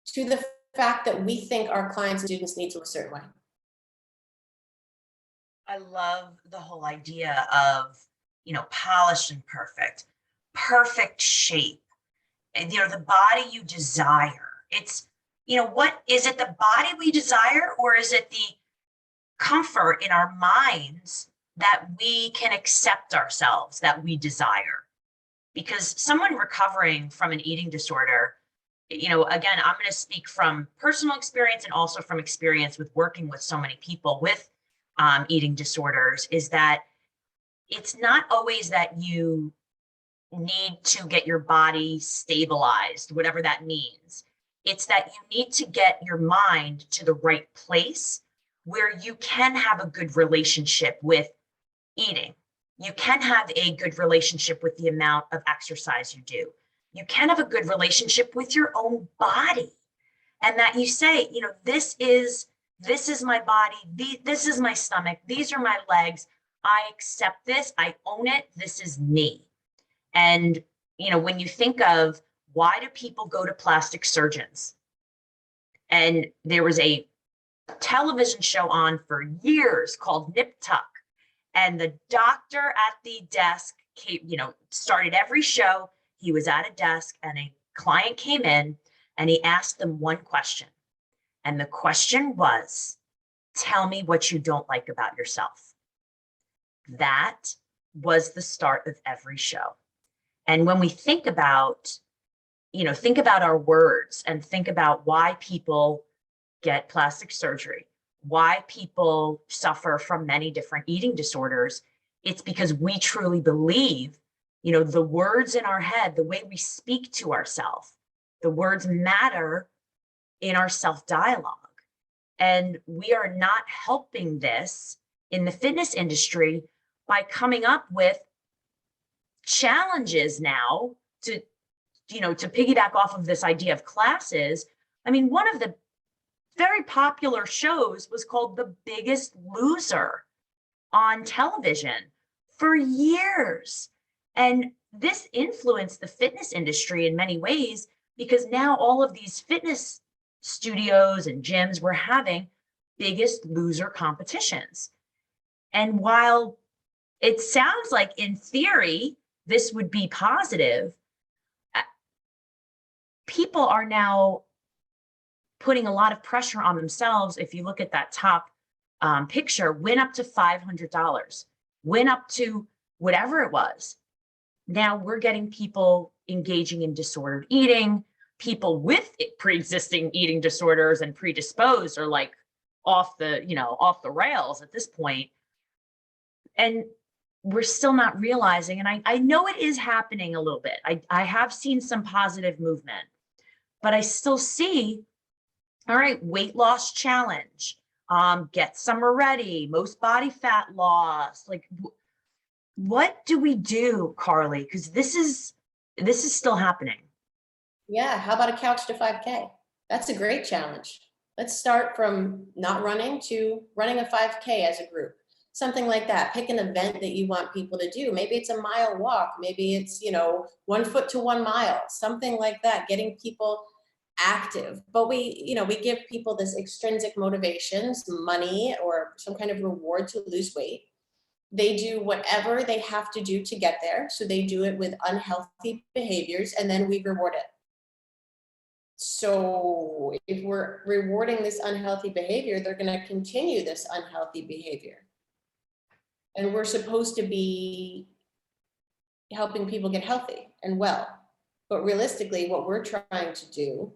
to the fact that we think our clients and students need to look a certain way. I love the whole idea of, polished and perfect shape, and, the body you desire. It's, what is it, the body we desire, or is it the comfort in our minds that we can accept ourselves that we desire? Because someone recovering from an eating disorder, again, I'm going to speak from personal experience and also from experience with working with so many people with eating disorders, is that it's not always that you need to get your body stabilized, whatever that means. It's that you need to get your mind to the right place where you can have a good relationship with eating. You can have a good relationship with the amount of exercise you do. You can have a good relationship with your own body. And that you say, this is my body, this is my stomach, these are my legs, I accept this, I own it, this is me. And, when you think of why do people go to plastic surgeons? And there was a television show on for years called Nip Tuck. And the doctor at the desk came, started every show. He was at a desk and a client came in and he asked them one question. And the question was, tell me what you don't like about yourself. That was the start of every show. And when we think about our words and think about why people get plastic surgery, why people suffer from many different eating disorders. It's because we truly believe, the words in our head, the way we speak to ourselves, the words matter in our self dialogue. And we are not helping this in the fitness industry by coming up with challenges now to piggyback off of this idea of classes. I mean, one of the very popular shows was called The Biggest Loser on television for years. And this influenced the fitness industry in many ways, because now all of these fitness studios and gyms were having Biggest Loser competitions. And while it sounds like in theory this would be positive, people are now putting a lot of pressure on themselves. If you look at that top picture, win up to $500, win up to whatever it was. Now we're getting people engaging in disordered eating. People with pre-existing eating disorders and predisposed are like off the rails at this point. And we're still not realizing, and I know it is happening a little bit. I have seen some positive movement, but I still see, all right, weight loss challenge, get summer ready, most body fat loss. Like, what do we do, Carly? Because this is still happening. Yeah, how about a couch to 5K? That's a great challenge. Let's start from not running to running a 5K as a group. Something like that. Pick an event that you want people to do. Maybe it's a mile walk. Maybe it's, 1 foot to 1 mile, something like that, getting people active. But we give people this extrinsic motivations, money, or some kind of reward to lose weight. They do whatever they have to do to get there. So they do it with unhealthy behaviors, and then we reward it. So if we're rewarding this unhealthy behavior, they're going to continue this unhealthy behavior. And we're supposed to be helping people get healthy and well. But realistically, what we're trying to do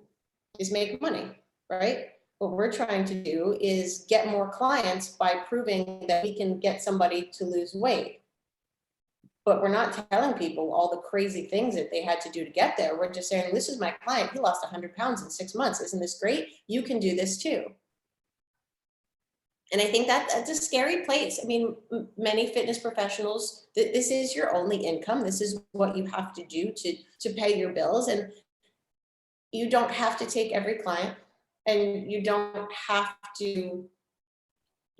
is make money, right? What we're trying to do is get more clients by proving that we can get somebody to lose weight. But we're not telling people all the crazy things that they had to do to get there. We're just saying, this is my client. He lost 100 pounds in 6 months. Isn't this great? You can do this too. And I think that's a scary place. I mean, many fitness professionals, this is your only income. This is what you have to do to pay your bills. And you don't have to take every client, and you don't have to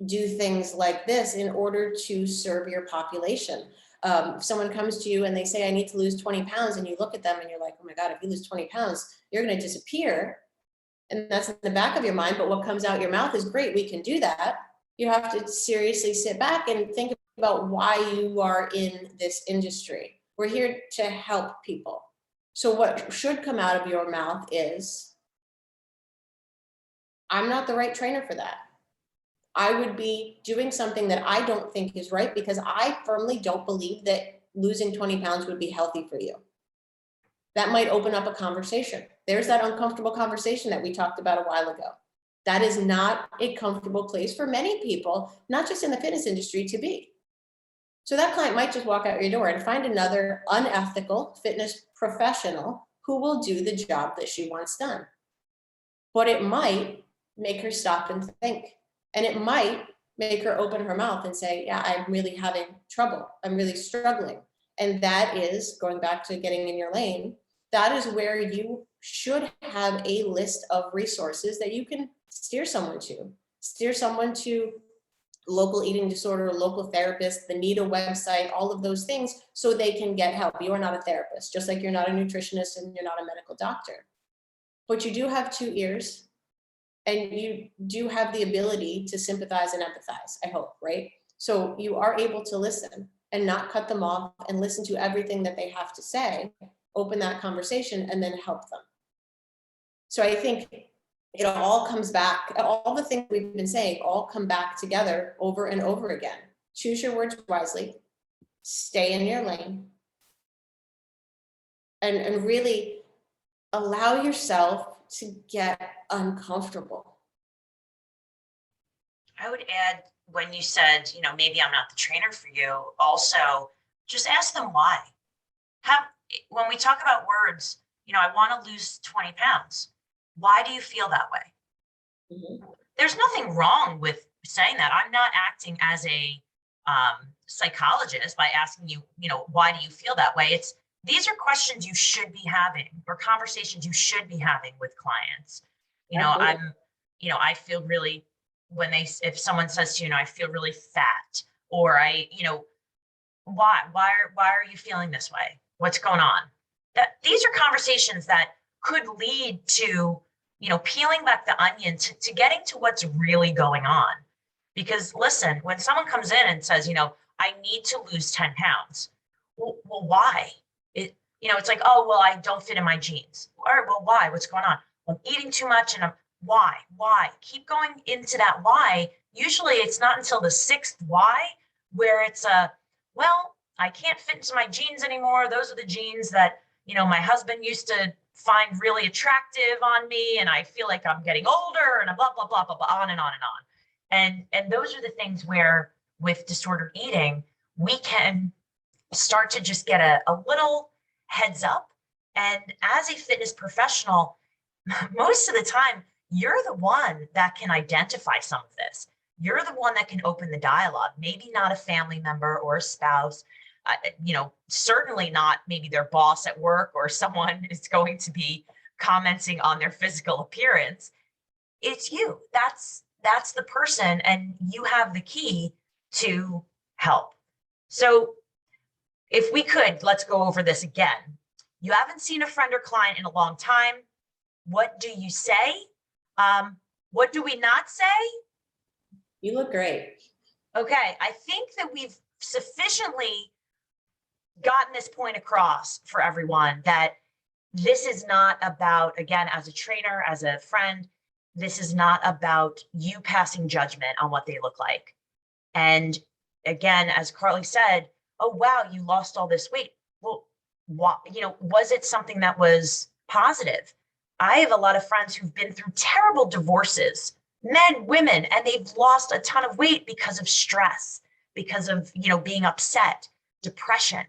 do things like this in order to serve your population. If someone comes to you and they say, I need to lose 20 pounds, and you look at them and you're like, oh my God, if you lose 20 pounds, you're going to disappear. And that's in the back of your mind. But what comes out your mouth is, great, we can do that. You have to seriously sit back and think about why you are in this industry. We're here to help people. So what should come out of your mouth is, I'm not the right trainer for that. I would be doing something that I don't think is right, because I firmly don't believe that losing 20 pounds would be healthy for you. That might open up a conversation. There's that uncomfortable conversation that we talked about a while ago. That is not a comfortable place for many people, not just in the fitness industry, to be. So that client might just walk out your door and find another unethical fitness professional who will do the job that she wants done. But it might make her stop and think. And it might make her open her mouth and say, yeah, I'm really having trouble. I'm really struggling. And that is, going back to getting in your lane, that is where you should have a list of resources that you can steer someone to local eating disorder, local therapist, the NEDA website, all of those things, so they can get help. You are not a therapist, just like you're not a nutritionist and you're not a medical doctor. But you do have 2 ears, and you do have the ability to sympathize and empathize, I hope, right? So you are able to listen and not cut them off, and listen to everything that they have to say, open that conversation, and then help them. So I think it all comes back, all the things we've been saying all come back together over and over again. Choose your words wisely, stay in your lane, and really allow yourself to get uncomfortable. I would add, when you said, maybe I'm not the trainer for you, also just ask them why. Have, when we talk about words, I want to lose 20 pounds. Why do you feel that way? Mhm. There's nothing wrong with saying that. I'm not acting as a psychologist by asking you, why do you feel that way? These are questions you should be having, or conversations you should be having with clients. Absolutely. I feel really, if someone says to you, I feel really fat, or why are you feeling this way? What's going on? These are conversations that could lead to, peeling back the onion to getting to what's really going on. Because listen, when someone comes in and says, I need to lose 10 pounds, well, why? It's like, oh, well, I don't fit in my jeans. All right, well, why? What's going on? Well, I'm eating too much, and why? Keep going into that why. Usually it's not until the sixth why where it's well, I can't fit into my jeans anymore. Those are the jeans that, my husband used to find really attractive on me, and I feel like I'm getting older, and blah, blah, blah, blah, blah, on and on and on. And those are the things where, with disordered eating, we can start to just get a little heads up. And as a fitness professional, most of the time, you're the one that can identify some of this. You're the one that can open the dialogue, maybe not a family member or a spouse, certainly not maybe their boss at work, or someone is going to be commenting on their physical appearance. It's you. That's the person, and you have the key to help. So if we could, let's go over this again. You haven't seen a friend or client in a long time. What do you say? What do we not say? You look great. Okay, I think that we've sufficiently gotten this point across for everyone, that this is not about, again, as a trainer, as a friend, this is not about you passing judgment on what they look like. And again, as Carly said, oh, wow, you lost all this weight. Well, what, was it something that was positive? I have a lot of friends who've been through terrible divorces, men, women, and they've lost a ton of weight because of stress, because of, being upset, depression.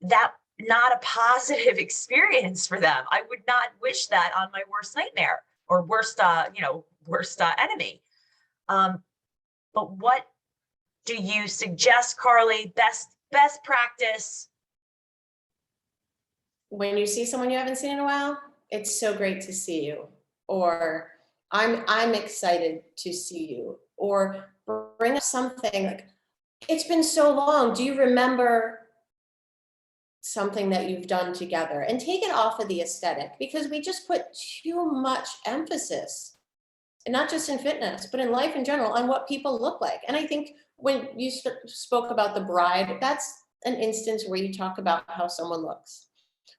That not a positive experience for them. I would not wish that on my worst nightmare, or worst enemy. But what do you suggest, Carly? Best practice? When you see someone you haven't seen in a while, it's so great to see you. Or I'm excited to see you. Or bring up something like, it's been so long. Do you remember something that you've done together? And take it off of the aesthetic, because we just put too much emphasis, and not just in fitness, but in life in general, on what people look like. And I think when you spoke about the bride, that's an instance where you talk about how someone looks.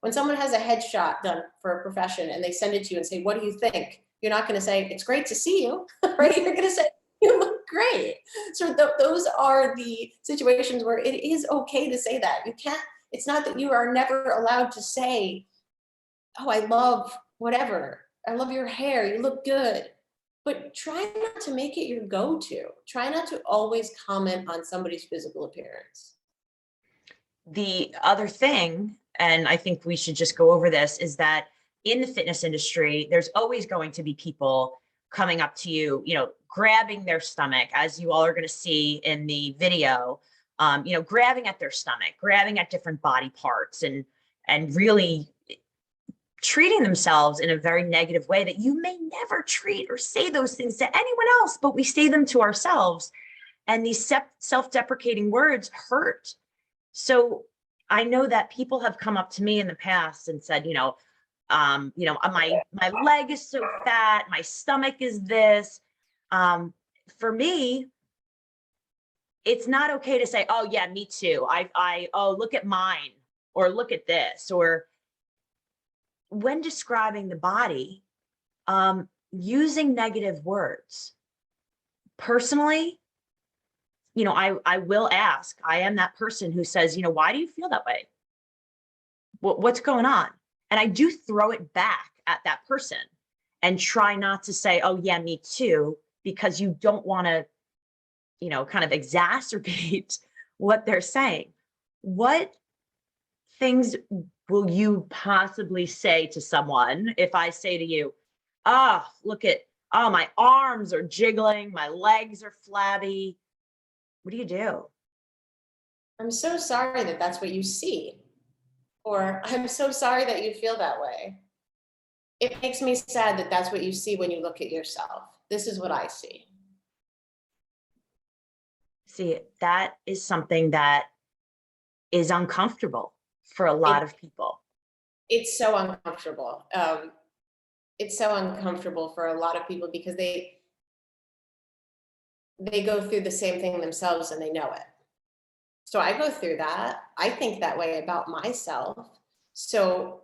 When someone has a headshot done for a profession and they send it to you and say, what do you think? You're not going to say, it's great to see you, right? You're going to say, you look great. So those are the situations where it is okay to say that. You can't, it's not that you are never allowed to say, oh, I love whatever. I love your hair. You look good. But try not to make it your go-to. Try not to always comment on somebody's physical appearance. The other thing, and I think we should just go over this, is that in the fitness industry, there's always going to be people coming up to you, grabbing their stomach, as you all are going to see in the video, grabbing at their stomach, grabbing at different body parts, and really treating themselves in a very negative way that you may never treat or say those things to anyone else, but we say them to ourselves. And these self-deprecating words hurt. So I know that people have come up to me in the past and said, my leg is so fat, my stomach is this. For me, it's not okay to say, oh yeah, me too. Oh, look at mine, or look at this. Or when describing the body, using negative words. Personally, I will ask, I am that person who says, why do you feel that way? What's going on? And I do throw it back at that person and try not to say, oh yeah, me too, because you don't want to, kind of exacerbate what they're saying. What things will you possibly say to someone if I say to you, oh, my arms are jiggling, my legs are flabby? What do you do? I'm so sorry that that's what you see. Or I'm so sorry that you feel that way. It makes me sad that that's what you see when you look at yourself. This is what I see. See, that is something that is uncomfortable for a lot of people. It's so uncomfortable. It's so uncomfortable for a lot of people because they go through the same thing themselves and they know it. So I go through that. I think that way about myself. So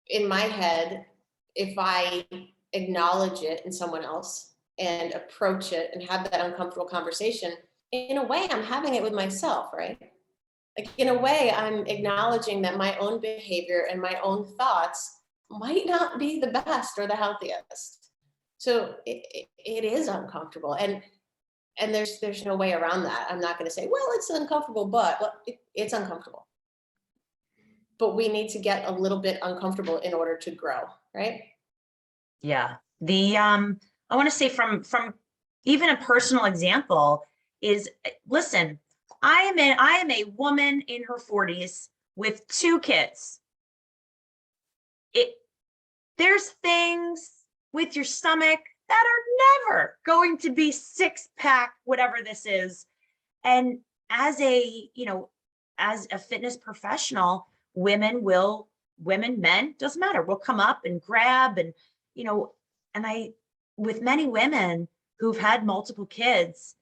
in my head, if I acknowledge it in someone else and approach it and have that uncomfortable conversation, in a way, I'm having it with myself, right? Like, in a way, I'm acknowledging that my own behavior and my own thoughts might not be the best or the healthiest. So it is uncomfortable. And there's no way around that. I'm not going to say, well, it's uncomfortable, but well, it's uncomfortable. But we need to get a little bit uncomfortable in order to grow, right? Yeah. I want to say from even a personal example is, listen, I am a woman in her 40s with 2 kids. There's things with your stomach that are never going to be 6-pack, whatever this is. And as as a fitness professional, women, men, doesn't matter, will come up and grab and, and with many women who've had multiple kids,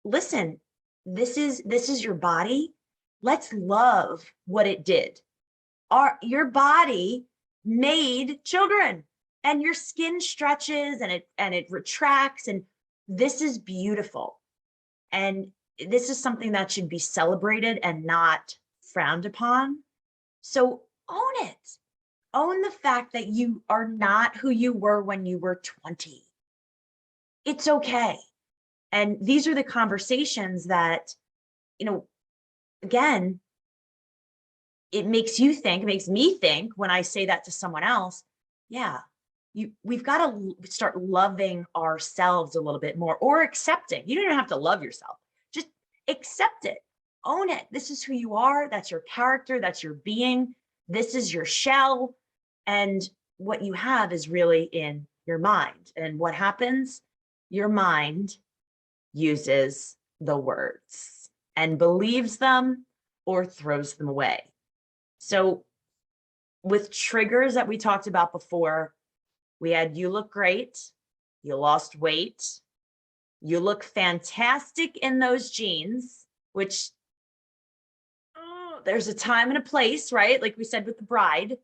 listen, this is your body. Let's love what it did. Your body made children, and your skin stretches and it retracts, and this is beautiful. And this is something that should be celebrated and not frowned upon. So own it. Own the fact that you are not who you were when you were 20. It's okay. And these are the conversations that, again, it makes me think when I say that to someone else, yeah, we've got to start loving ourselves a little bit more, or accepting. You don't even have to love yourself. Just accept it. Own it. This is who you are. That's your character. That's your being. This is your shell. And what you have is really in your mind. And what happens? Your mind uses the words and believes them or throws them away. So with triggers that we talked about before, we had, you look great, you lost weight, you look fantastic in those jeans, which there's a time and a place, right? Like we said with the bride,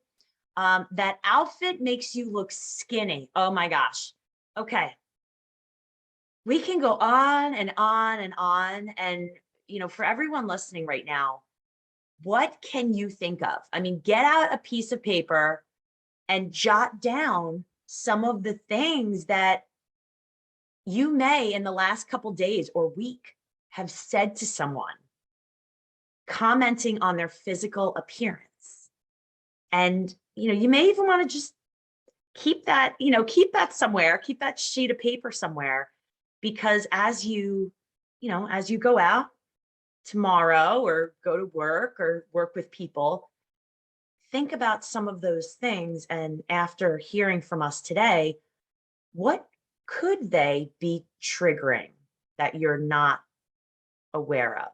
that outfit makes you look skinny. Oh my gosh. Okay. We can go on and on and on. And, for everyone listening right now, what can you think of? I mean, get out a piece of paper and jot down some of the things that you may in the last couple days or week have said to someone, commenting on their physical appearance. And, you may even want to just keep that somewhere, keep that sheet of paper somewhere, because as you go out tomorrow or go to work or work with people, think about some of those things. And after hearing from us today, what could they be triggering that you're not aware of?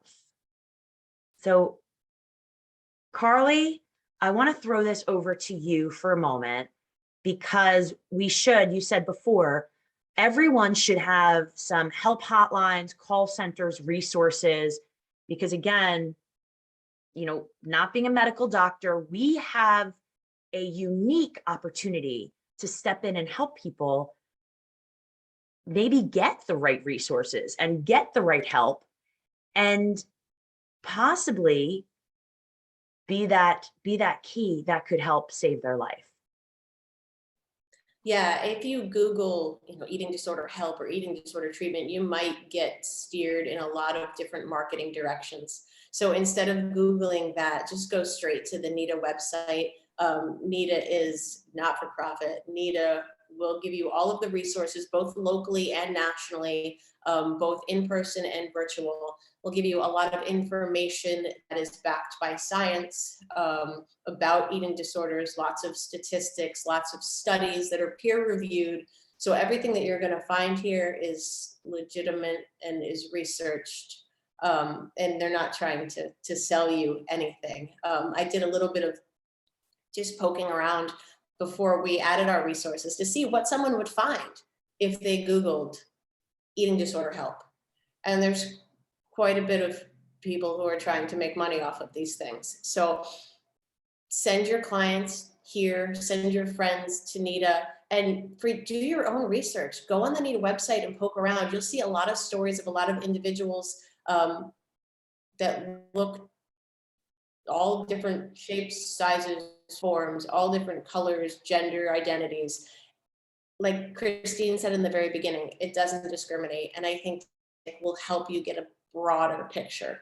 So, Carly, I want to throw this over to you for a moment, because you said before, everyone should have some help hotlines, call centers, resources, because again, not being a medical doctor, we have a unique opportunity to step in and help people maybe get the right resources and get the right help, and possibly be that key that could help save their life. Yeah, if you Google, eating disorder help or eating disorder treatment, you might get steered in a lot of different marketing directions. So instead of Googling that, just go straight to the NEDA website. NEDA is not for profit. NEDA will give you all of the resources, both locally and nationally, both in person and virtual. We'll give you a lot of information that is backed by science about eating disorders, lots of statistics, lots of studies that are peer reviewed. So everything that you're going to find here is legitimate and is researched. And they're not trying to sell you anything. I did a little bit of just poking around before we added our resources to see what someone would find if they Googled eating disorder help. And there's quite a bit of people who are trying to make money off of these things. So send your clients here, send your friends to NEDA, and do your own research. Go on the NEDA website and poke around. You'll see a lot of stories of a lot of individuals that look all different shapes, sizes, forms, all different colors, gender identities. Like Christine said in the very beginning, it doesn't discriminate. And I think it will help you get a broader picture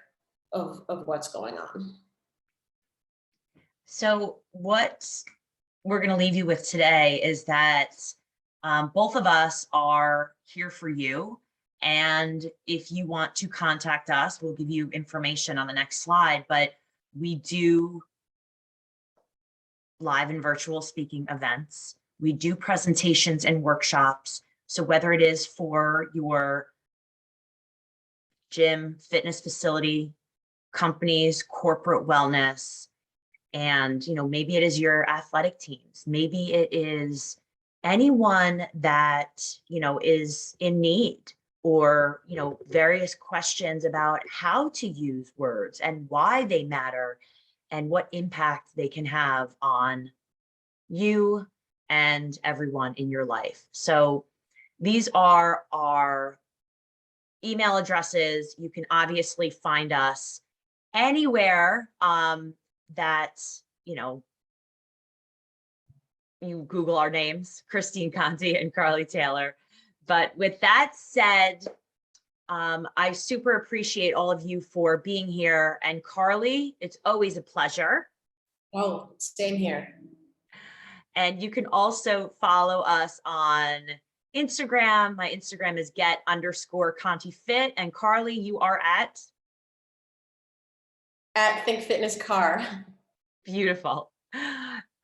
of what's going on. So what we're going to leave you with today is that both of us are here for you. And if you want to contact us, we'll give you information on the next slide, but we do live and virtual speaking events. We do presentations and workshops. So whether it is for your gym, fitness facility, companies, corporate wellness, and maybe it is your athletic teams, maybe it is anyone that is in need, or various questions about how to use words and why they matter and what impact they can have on you and everyone in your life. So these are our email addresses. You can obviously find us anywhere that you Google our names, Christine Conti and Carly Taylor. But with that said, I super appreciate all of you for being here. And Carly, it's always a pleasure. Oh, same here. And you can also follow us on Instagram. My Instagram is get_ContiFit. And Carly, you are at Think Fitness Car. Beautiful.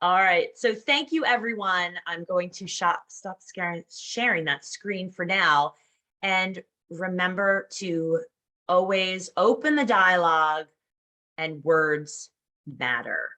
All right. So thank you, everyone. I'm going to stop sharing that screen for now. And remember to always open the dialogue, and words matter.